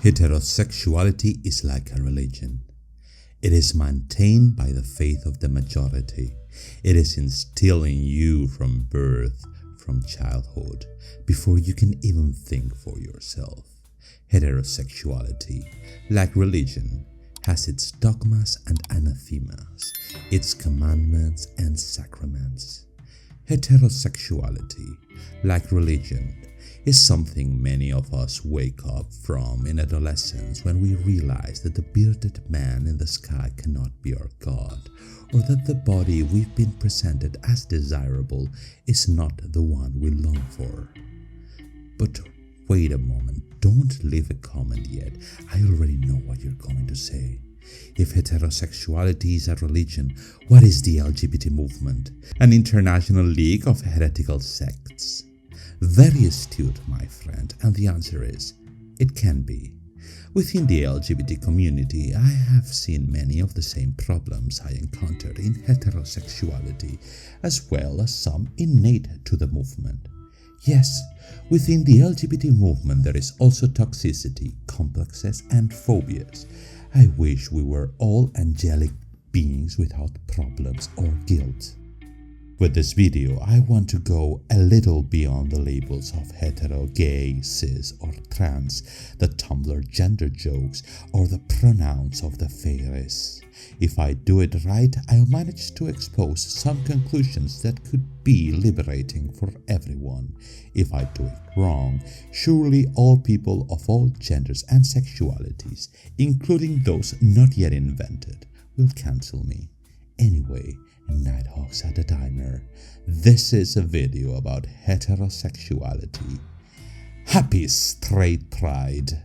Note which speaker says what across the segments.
Speaker 1: Heterosexuality is like a religion. It is maintained by the faith of the majority. It is instilled in you from birth, from childhood, before you can even think for yourself. Heterosexuality, like religion, has its dogmas and anathemas, its commandments and sacraments. Heterosexuality, like religion, is something many of us wake up from in adolescence when we realize that the bearded man in the sky cannot be our God, or that the body we've been presented as desirable is not the one we long for. But wait a moment, don't leave a comment yet. I already know what you're going to say. If heterosexuality is a religion, what is the LGBT movement? An international league of heretical sects? Very astute, my friend, and the answer is, it can be. Within the LGBT community, I have seen many of the same problems I encountered in heterosexuality, as well as some innate to the movement. Yes, within the LGBT movement there is also toxicity, complexes, and phobias. I wish we were all angelic beings without problems or guilt. With this video, I want to go a little beyond the labels of hetero, gay, cis, or trans, the Tumblr gender jokes, or the pronouns of the fairies. If I do it right, I'll manage to expose some conclusions that could be liberating for everyone. If I do it wrong, surely all people of all genders and sexualities, including those not yet invented, will cancel me. Anyway, Nighthawks at the diner. This is a video about heterosexuality. Happy straight pride!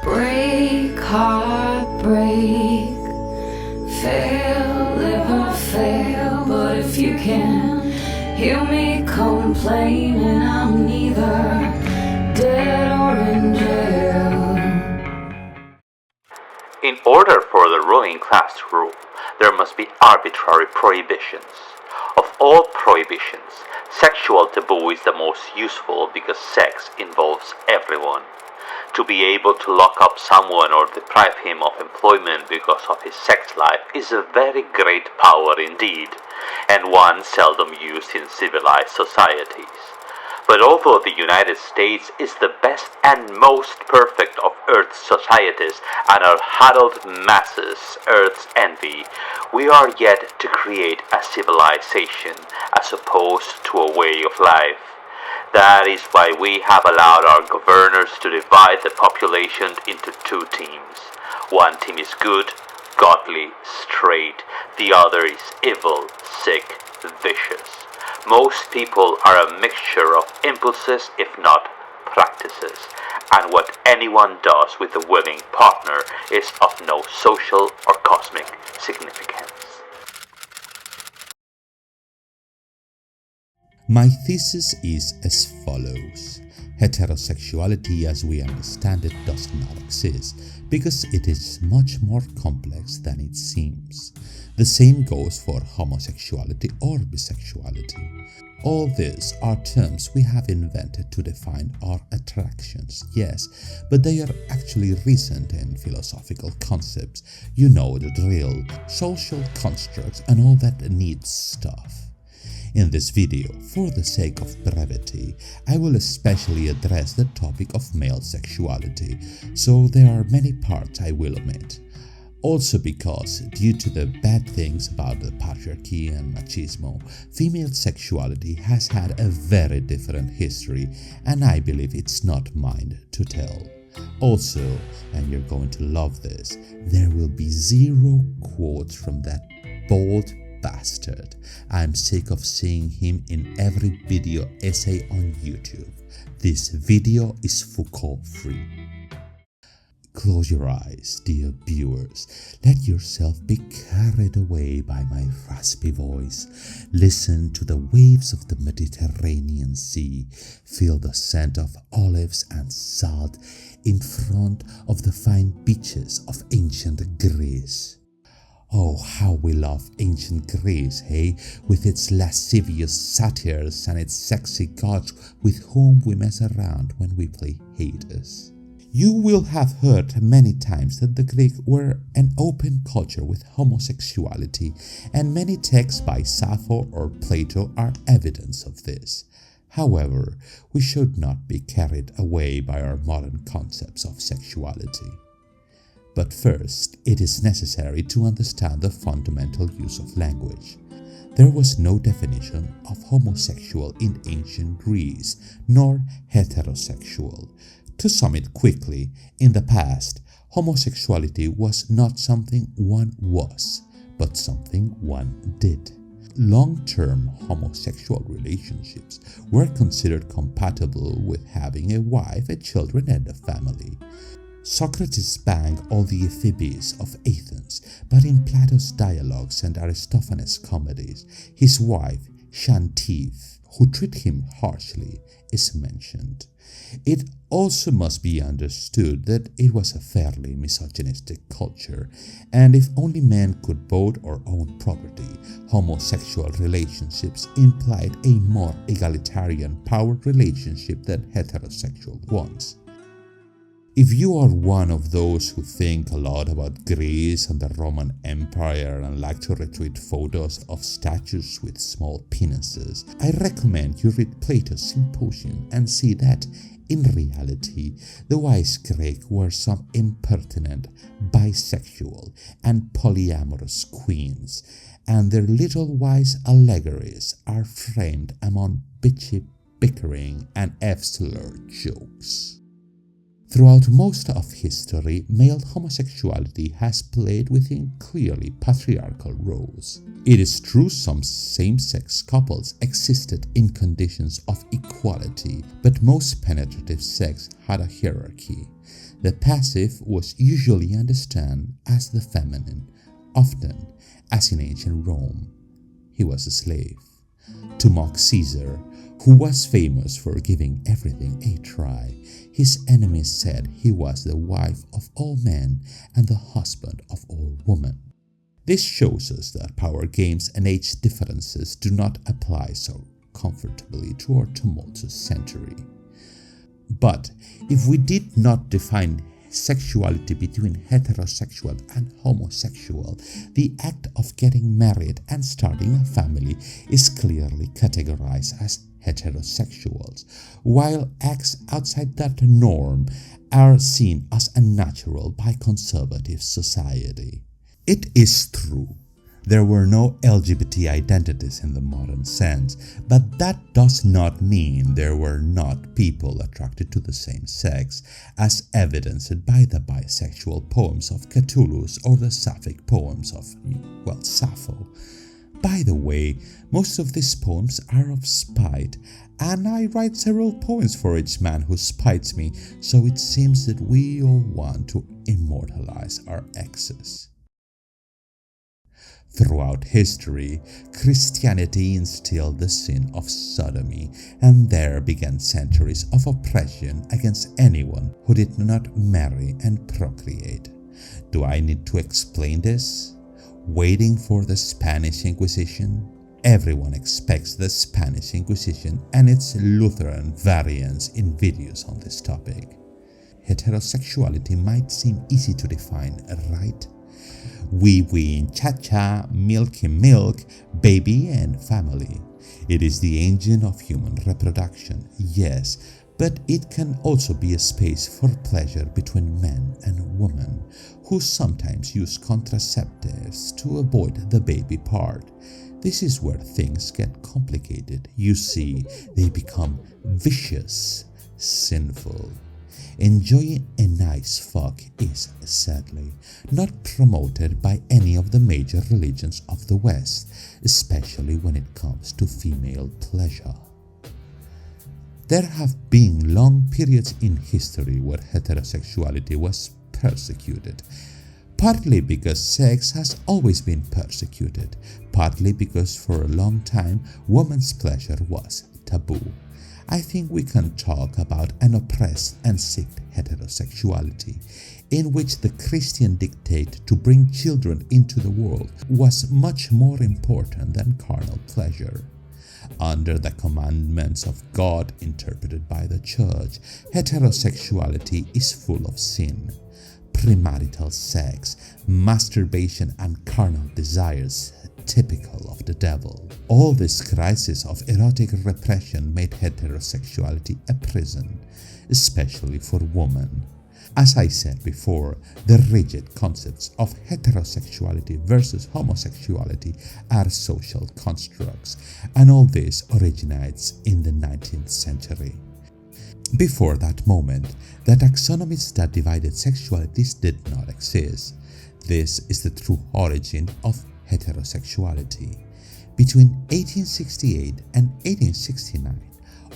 Speaker 2: Break, heartbreak, fail, live or fail. But if you can hear me complaining, I'm neither dead or in jail.
Speaker 3: In order for the ruling class to rule, there must be arbitrary prohibitions. Of all prohibitions, sexual taboo is the most useful because sex involves everyone. To be able to lock up someone or deprive him of employment because of his sex life is a very great power indeed, and one seldom used in civilized societies. But although the United States is the best and most perfect of Earth's societies and our huddled masses Earth's envy, we are yet to create a civilization as opposed to a way of life. That is why we have allowed our governors to divide the population into two teams. One team is good, godly, straight. The other is evil, sick, vicious. Most people are a mixture of impulses, if not practices, and what anyone does with a willing partner is of no social or cosmic significance.
Speaker 1: My thesis is as follows. Heterosexuality as we understand it does not exist because it is much more complex than it seems. The same goes for homosexuality or bisexuality. All these are terms we have invented to define our attractions, yes, but they are actually recent in philosophical concepts. You know the drill, social constructs and all that neat stuff. In this video, for the sake of brevity, I will especially address the topic of male sexuality, so there are many parts I will omit. Also because, due to the bad things about the patriarchy and machismo, female sexuality has had a very different history, and I believe it's not mine to tell. Also, and you're going to love this, there will be zero quotes from that bald bastard. I'm sick of seeing him in every video essay on YouTube. This video is Foucault free. Close your eyes, dear viewers. Let yourself be carried away by my raspy voice. Listen to the waves of the Mediterranean Sea. Feel the scent of olives and salt in front of the fine beaches of ancient Greece. Oh, how we love ancient Greece, hey, with its lascivious satyrs and its sexy gods with whom we mess around when we play Hades. You will have heard many times that the Greeks were an open culture with homosexuality, and many texts by Sappho or Plato are evidence of this. However, we should not be carried away by our modern concepts of sexuality. But first, it is necessary to understand the fundamental use of language. There was no definition of homosexual in ancient Greece, nor heterosexual. To sum it quickly, in the past, homosexuality was not something one was, but something one did. Long-term homosexual relationships were considered compatible with having a wife, a children, and a family. Socrates banged all the ephebes of Athens, but in Plato's dialogues and Aristophanes' comedies, his wife, Xantive, who treated him harshly, is mentioned. It also must be understood that it was a fairly misogynistic culture, and if only men could vote or own property, homosexual relationships implied a more egalitarian power relationship than heterosexual ones. If you are one of those who think a lot about Greece and the Roman Empire and like to retweet photos of statues with small penises, I recommend you read Plato's Symposium and see that, in reality, the wise Greeks were some impertinent, bisexual, and polyamorous queens, and their little wise allegories are framed among bitchy bickering and F-slur jokes. Throughout most of history, male homosexuality has played within clearly patriarchal roles. It is true some same-sex couples existed in conditions of equality, but most penetrative sex had a hierarchy. The passive was usually understood as the feminine, often, as in ancient Rome, he was a slave. To mock Caesar, who was famous for giving everything a try, his enemies said he was the wife of all men and the husband of all women. This shows us that power games and age differences do not apply so comfortably to our tumultuous century. But if we did not define sexuality between heterosexual and homosexual, the act of getting married and starting a family is clearly categorized as heterosexuals, while acts outside that norm are seen as unnatural by conservative society. It is true, there were no LGBT identities in the modern sense, but that does not mean there were not people attracted to the same sex, as evidenced by the bisexual poems of Catullus or the sapphic poems of, Sappho. By the way, most of these poems are of spite, and I write several poems for each man who spites me, so it seems that we all want to immortalize our exes. Throughout history, Christianity instilled the sin of sodomy, and there began centuries of oppression against anyone who did not marry and procreate. Do I need to explain this? Waiting for the Spanish Inquisition? Everyone expects the Spanish Inquisition and its Lutheran variants in videos on this topic. Heterosexuality might seem easy to define, right? We in cha-cha, milk in milk, baby and family. It is the engine of human reproduction, yes, but it can also be a space for pleasure between men and women, who sometimes use contraceptives to avoid the baby part. This is where things get complicated. You see, they become vicious, sinful. Enjoying a nice fuck is, sadly, not promoted by any of the major religions of the West, especially when it comes to female pleasure. There have been long periods in history where heterosexuality was persecuted, partly because sex has always been persecuted, partly because for a long time woman's pleasure was taboo. I think we can talk about an oppressed and sick heterosexuality. in which the Christian dictate to bring children into the world was much more important than carnal pleasure. Under the commandments of God interpreted by the Church, heterosexuality is full of sin. Premarital sex, masturbation and carnal desires typical of the devil. All this crisis of erotic repression made heterosexuality a prison, especially for women. As I said before, the rigid concepts of heterosexuality versus homosexuality are social constructs, and all this originates in the 19th century. Before that moment, the taxonomies that divided sexualities did not exist. This is the true origin of heterosexuality. Between 1868 and 1869,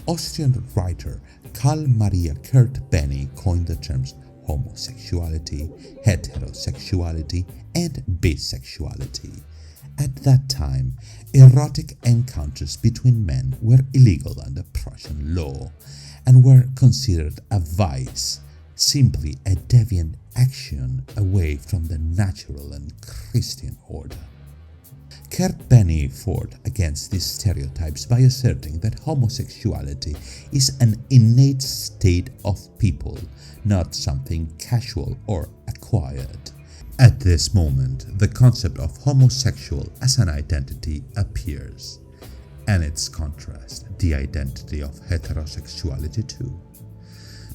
Speaker 1: Austrian writer Karl Maria Kurt Benny coined the terms homosexuality, heterosexuality, and bisexuality. At that time, erotic encounters between men were illegal under Prussian law and were considered a vice, simply a deviant action away from the natural and Christian order. Kurt Benny fought against these stereotypes by asserting that homosexuality is an innate state of people, not something casual or acquired. At this moment, the concept of homosexual as an identity appears, and its contrast, the identity of heterosexuality too.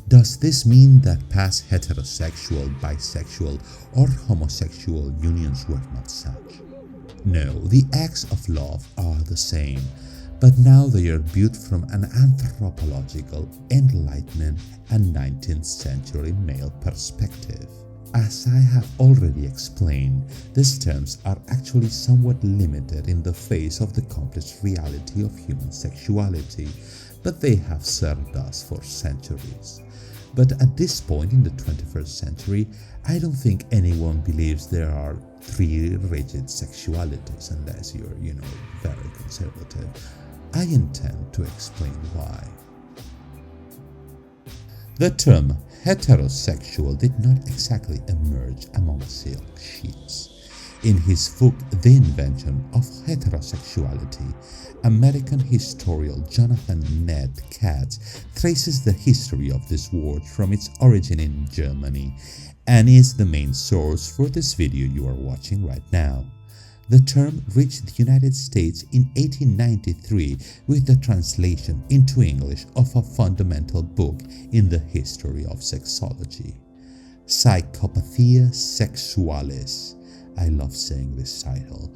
Speaker 1: Does this mean that past heterosexual, bisexual, or homosexual unions were not such? No, the acts of love are the same, but now they are viewed from an anthropological, Enlightenment, and 19th century male perspective. As I have already explained, these terms are actually somewhat limited in the face of the complex reality of human sexuality, but they have served us for centuries. But at this point in the 21st century, I don't think anyone believes there are three rigid sexualities unless you're, very conservative. I intend to explain why. The term heterosexual did not exactly emerge among silk sheets. In his book The Invention of Heterosexuality, American historian Jonathan Ned Katz traces the history of this word from its origin in Germany and is the main source for this video you are watching right now. The term reached the United States in 1893 with the translation into English of a fundamental book in the history of sexology, Psychopathia Sexualis. I love saying this title.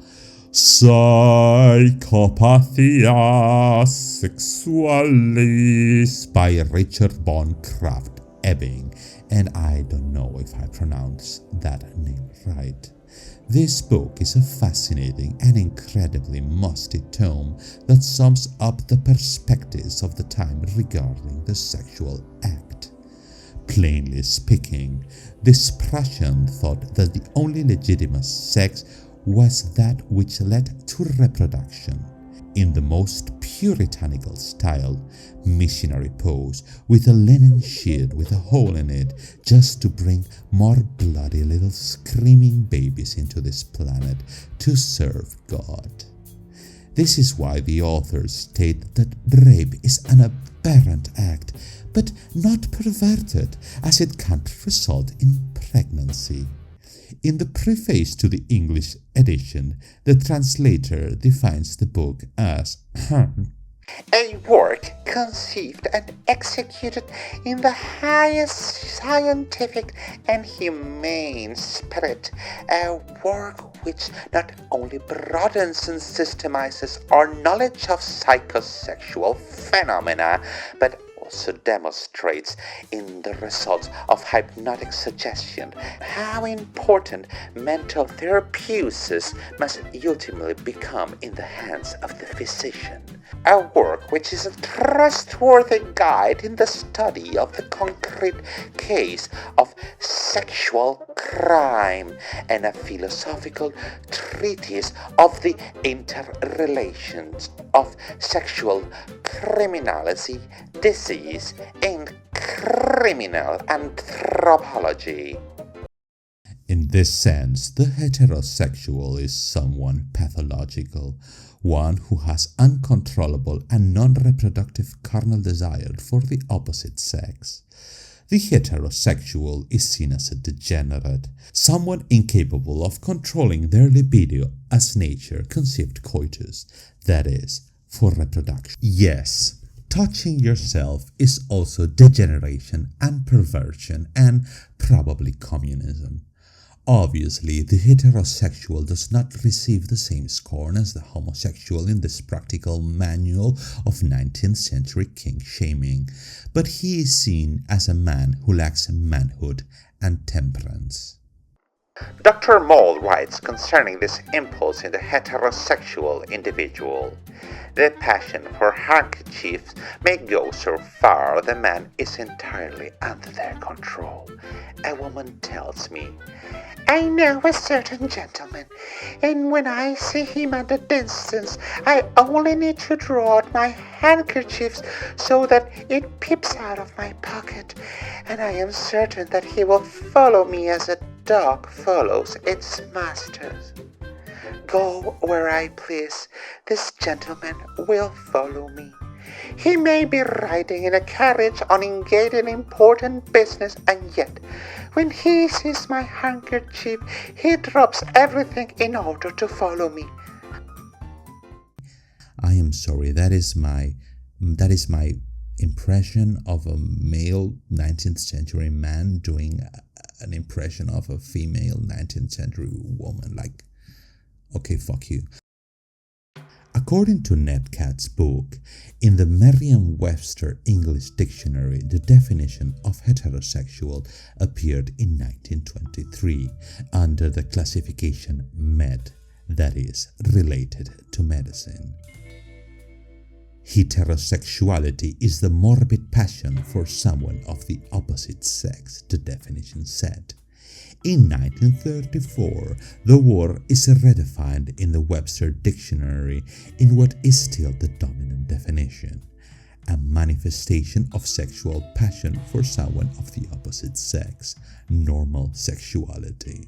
Speaker 1: Psychopathia Sexualis by Richard von Krafft-Ebing, and I don't know if I pronounced that name right. This book is a fascinating and incredibly musty tome that sums up the perspectives of the time regarding the sexual act. Plainly speaking, this Prussian thought that the only legitimate sex was that which led to reproduction. In the most puritanical style, missionary pose, with a linen sheet with a hole in it, just to bring more bloody little screaming babies into this planet to serve God. This is why the authors state that rape is an aberrant act, but not perverted, as it can't result in pregnancy. In the preface to the English edition, the translator defines the book as
Speaker 4: a work conceived and executed in the highest scientific and humane spirit, a work which not only broadens and systemizes our knowledge of psychosexual phenomena, but also demonstrates in the results of hypnotic suggestion how important mental therapeutics must ultimately become in the hands of the physician. A work which is a trustworthy guide in the study of the concrete case of sexual crime and a philosophical treatise of the interrelations of sexual criminality, disease, and criminal anthropology.
Speaker 1: In this sense, the heterosexual is someone pathological, one who has uncontrollable and non-reproductive carnal desire for the opposite sex. The heterosexual is seen as a degenerate, someone incapable of controlling their libido as nature conceived coitus, that is, for reproduction. Yes, touching yourself is also degeneration and perversion and probably communism. Obviously, the heterosexual does not receive the same scorn as the homosexual in this practical manual of 19th century kink-shaming, but he is seen as a man who lacks manhood and temperance.
Speaker 4: Dr. Moll writes concerning this impulse in the heterosexual individual. The passion for handkerchiefs may go so far the man is entirely under their control. A woman tells me, "I know a certain gentleman, and when I see him at a distance, I only need to draw out my handkerchiefs so that it peeps out of my pocket, and I am certain that he will follow me as a dog follows its masters. Go where I please, this gentleman will follow me. He may be riding in a carriage on engaged in important business, and yet, when he sees my handkerchief, he drops everything in order to follow me."
Speaker 1: I am sorry, that is my impression of a male 19th century man doing an impression of a female 19th century woman. Like, okay, fuck you. According to Netcat's book, in the Merriam-Webster English Dictionary, the definition of heterosexual appeared in 1923 under the classification med, that is, related to medicine. Heterosexuality is the morbid passion for someone of the opposite sex, the definition said. In 1934, the word is redefined in the Webster Dictionary in what is still the dominant definition: a manifestation of sexual passion for someone of the opposite sex, normal sexuality.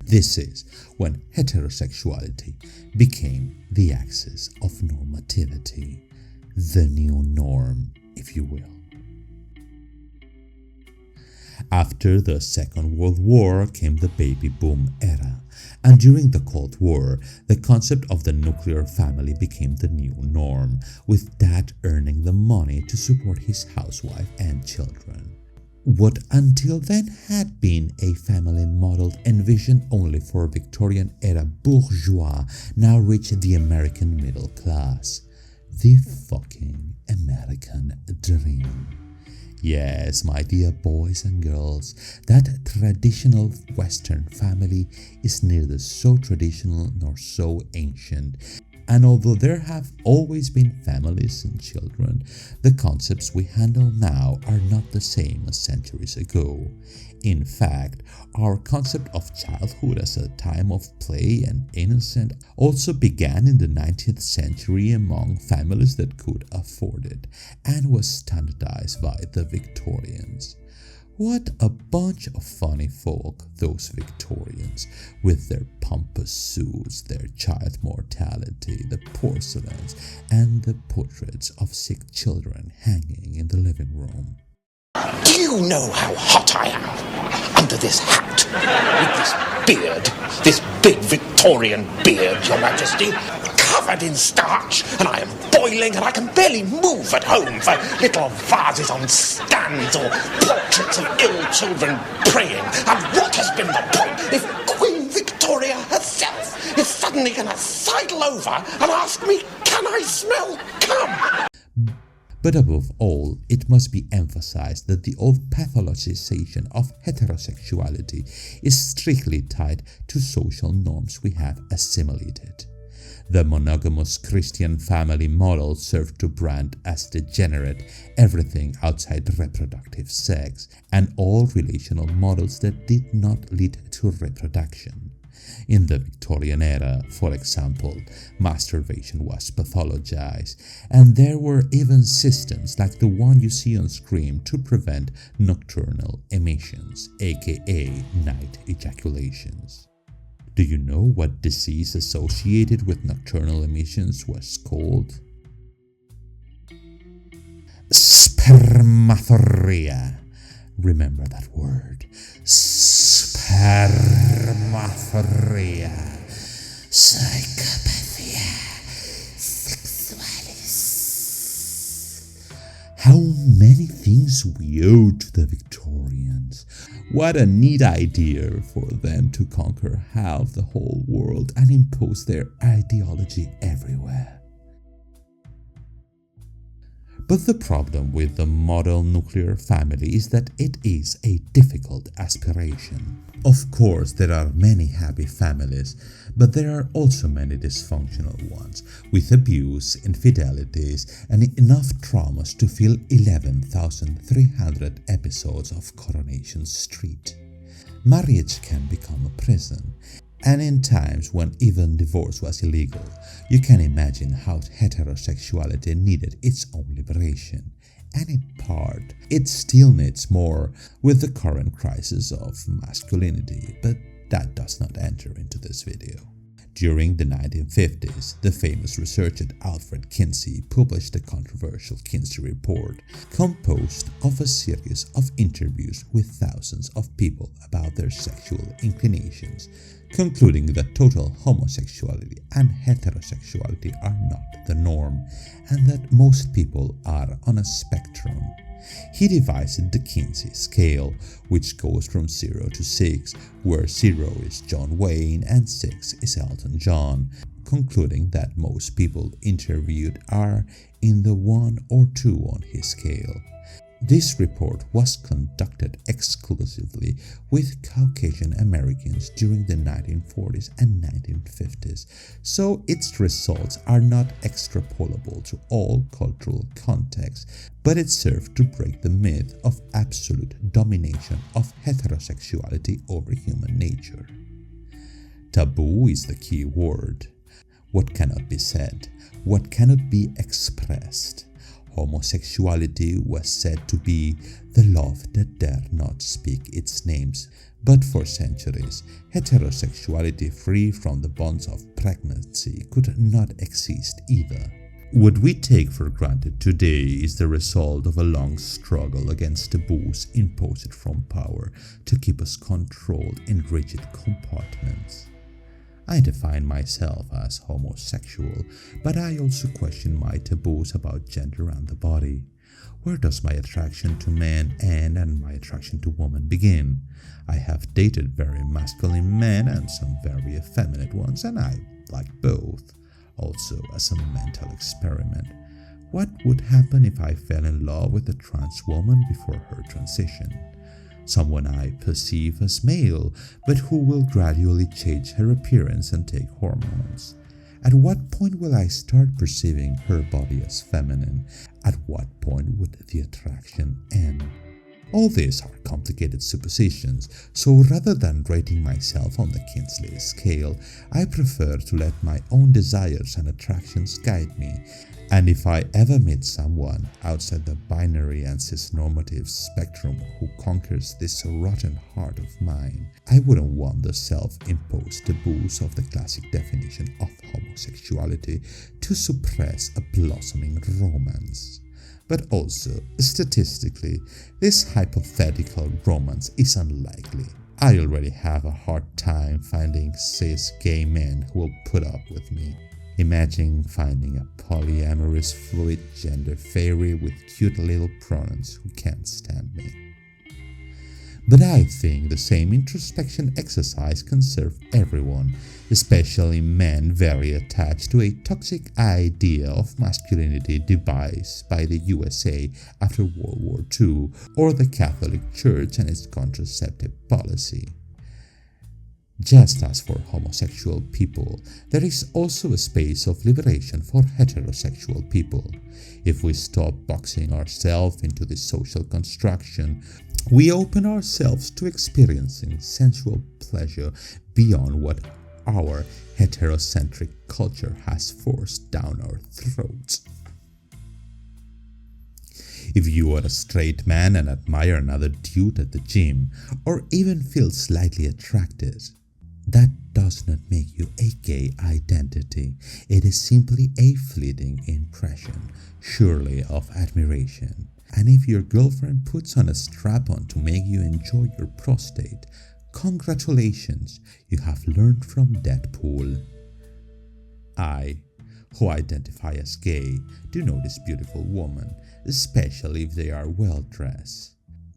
Speaker 1: This is when heterosexuality became the axis of normativity, the new norm, if you will. After the Second World War came the baby boom era, and during the Cold War, the concept of the nuclear family became the new norm, with dad earning the money to support his housewife and children. What until then had been a family model envisioned only for Victorian-era bourgeois now reached the American middle class. The fucking American dream. Yes, my dear boys and girls, that traditional Western family is neither so traditional nor so ancient. And although there have always been families and children, the concepts we handle now are not the same as centuries ago. In fact, our concept of childhood as a time of play and innocence also began in the 19th century among families that could afford it, and was standardized by the Victorians. What a bunch of funny folk, those Victorians, with their pompous suits, their child mortality, the porcelains, and the portraits of sick children hanging in the living room.
Speaker 5: Do you know how hot I am under this hat, with this beard, this big Victorian beard, Your Majesty, covered in starch, and I am boiling, and I can barely move at home for little vases on stands or portraits of ill children praying. And what has been the point if Queen Victoria herself is suddenly going to sidle over and ask me, can I smell cum?
Speaker 1: But above all, it must be emphasized that the old pathologization of heterosexuality is strictly tied to social norms we have assimilated. The monogamous Christian family model served to brand as degenerate everything outside reproductive sex and all relational models that did not lead to reproduction. In the Victorian era, for example, masturbation was pathologized, and there were even systems like the one you see on screen to prevent nocturnal emissions, aka night ejaculations. Do you know what disease associated with nocturnal emissions was called? Spermatoria. Remember that word. Spermatoria. Psychopathia. Sexualis. How many things we owe to the Victorians. What a neat idea for them to conquer half the whole world and impose their ideology everywhere. But the problem with the model nuclear family is that it is a difficult aspiration. Of course, there are many happy families, but there are also many dysfunctional ones, with abuse, infidelities, and enough traumas to fill 11,300 episodes of Coronation Street. Marriage can become a prison, and in times when even divorce was illegal, you can imagine how heterosexuality needed its own liberation. And in part, it still needs more with the current crisis of masculinity, but that does not enter into this video. During the 1950s, the famous researcher Alfred Kinsey published the controversial Kinsey Report, composed of a series of interviews with thousands of people about their sexual inclinations, concluding that total homosexuality and heterosexuality are not the norm, and that most people are on a spectrum. He devised the Kinsey scale, which goes from 0 to 6, where 0 is John Wayne and 6 is Elton John, concluding that most people interviewed are in the 1 or 2 on his scale. This report was conducted exclusively with Caucasian Americans during the 1940s and 1950s, so its results are not extrapolable to all cultural contexts, but it served to break the myth of absolute domination of heterosexuality over human nature. Taboo is the key word. What cannot be said, what cannot be expressed. Homosexuality was said to be the love that dare not speak its names, but for centuries, heterosexuality free from the bonds of pregnancy could not exist either. What we take for granted today is the result of a long struggle against taboos imposed from power to keep us controlled in rigid compartments. I define myself as homosexual, but I also question my taboos about gender and the body. Where does my attraction to men end and my attraction to women begin? I have dated very masculine men and some very effeminate ones, and I like both. Also, as a mental experiment, what would happen if I fell in love with a trans woman before her transition? Someone I perceive as male, but who will gradually change her appearance and take hormones. At what point will I start perceiving her body as feminine? At what point would the attraction end? All these are complicated suppositions, so rather than rating myself on the Kinsey scale, I prefer to let my own desires and attractions guide me. And if I ever meet someone outside the binary and cis-normative spectrum who conquers this rotten heart of mine, I wouldn't want the self-imposed taboos of the classic definition of homosexuality to suppress a blossoming romance. But also, statistically, this hypothetical romance is unlikely. I already have a hard time finding cis gay men who will put up with me. Imagine finding a polyamorous fluid gender fairy with cute little pronouns who can't stand me. But I think the same introspection exercise can serve everyone, especially men very attached to a toxic idea of masculinity devised by the USA after World War II, or the Catholic Church and its contraceptive policy. Just as for homosexual people, there is also a space of liberation for heterosexual people. If we stop boxing ourselves into this social construction, we open ourselves to experiencing sensual pleasure beyond what our heterocentric culture has forced down our throats. If you are a straight man and admire another dude at the gym, or even feel slightly attracted, that does not make you a gay identity. It is simply a fleeting impression, surely of admiration. And if your girlfriend puts on a strap-on to make you enjoy your prostate, congratulations, you have learned from Deadpool. I, who identify as gay, do notice beautiful women, especially if they are well dressed.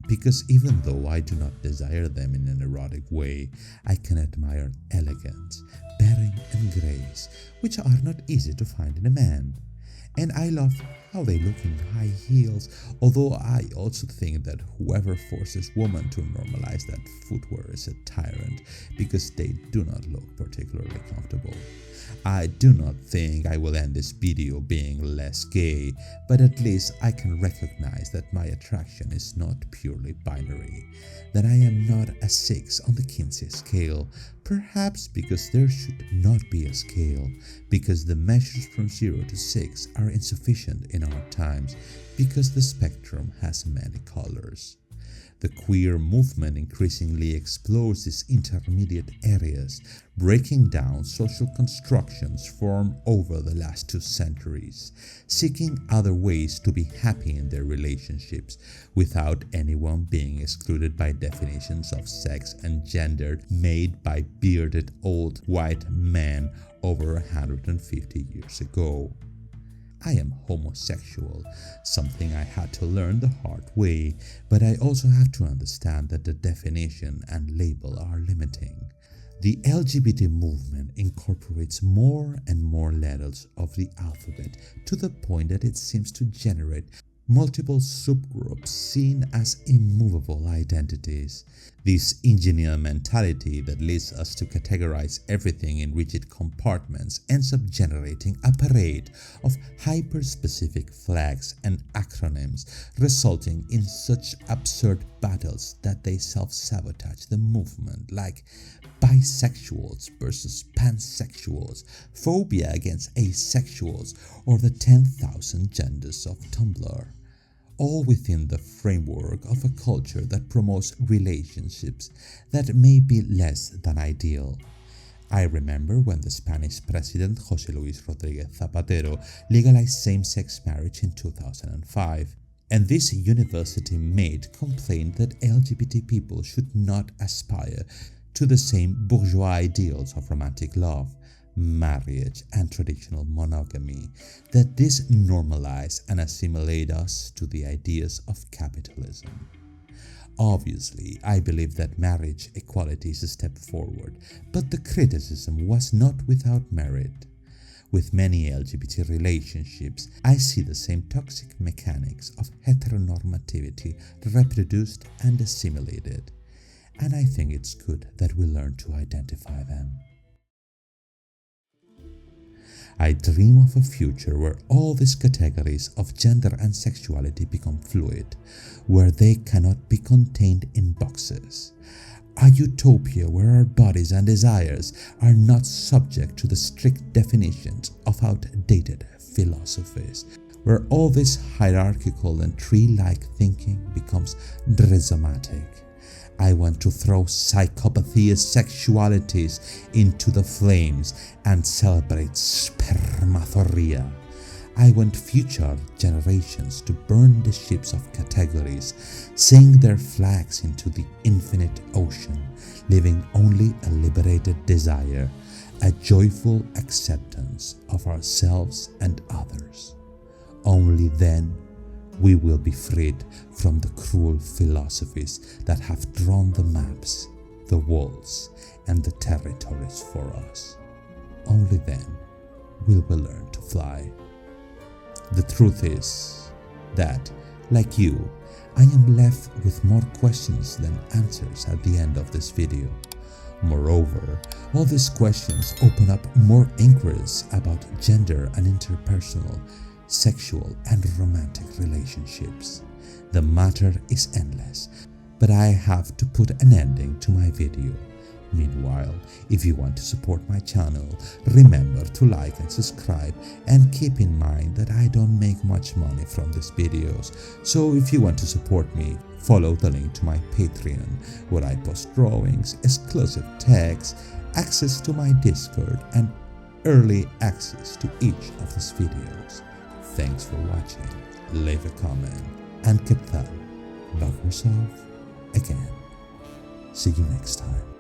Speaker 1: Because even though I do not desire them in an erotic way, I can admire elegance, bearing and grace, which are not easy to find in a man. And I love how they look in high heels, although I also think that whoever forces women to normalize that footwear is a tyrant, because they do not look particularly comfortable. I do not think I will end this video being less gay, but at least I can recognize that my attraction is not purely binary, that I am not a 6 on the Kinsey scale, perhaps because there should not be a scale, because the measures from 0 to 6 are insufficient in our times, because the spectrum has many colors. The queer movement increasingly explores these intermediate areas, breaking down social constructions formed over the last 2 centuries, seeking other ways to be happy in their relationships without anyone being excluded by definitions of sex and gender made by bearded old white men over 150 years ago. I am homosexual, something I had to learn the hard way, but I also have to understand that the definition and label are limiting. The LGBT movement incorporates more and more letters of the alphabet to the point that it seems to generate multiple subgroups seen as immovable identities. This engineer mentality that leads us to categorize everything in rigid compartments ends up generating a parade of hyper-specific flags and acronyms, resulting in such absurd battles that they self-sabotage the movement, like bisexuals versus pansexuals, phobia against asexuals, or the 10,000 genders of Tumblr. All within the framework of a culture that promotes relationships that may be less than ideal. I remember when the Spanish president José Luis Rodríguez Zapatero legalized same-sex marriage in 2005, and this university mate complained that LGBT people should not aspire to the same bourgeois ideals of romantic love, marriage, and traditional monogamy, that this normalize and assimilate us to the ideas of capitalism. Obviously, I believe that marriage equality is a step forward, but the criticism was not without merit. With many LGBT relationships, I see the same toxic mechanics of heteronormativity reproduced and assimilated, and I think it's good that we learn to identify them. I dream of a future where all these categories of gender and sexuality become fluid, where they cannot be contained in boxes. A utopia where our bodies and desires are not subject to the strict definitions of outdated philosophies, where all this hierarchical and tree-like thinking becomes rhizomatic. I want to throw psychopathy sexualities into the flames and celebrate spermathoria. I want future generations to burn the ships of categories, sing their flags into the infinite ocean, leaving only a liberated desire, a joyful acceptance of ourselves and others. Only then we will be freed from the cruel philosophies that have drawn the maps, the walls, and the territories for us. Only then will we learn to fly. The truth is that, like you, I am left with more questions than answers at the end of this video. Moreover, all these questions open up more inquiries about gender and interpersonal, sexual and romantic relationships. The matter is endless, but I have to put an ending to my video. Meanwhile, if you want to support my channel, remember to like and subscribe, and keep in mind that I don't make much money from these videos, so if you want to support me, follow the link to my Patreon, where I post drawings, exclusive tags, access to my Discord, and early access to each of these videos. Thanks for watching, leave a comment, and keep that. Love yourself again. See you next time.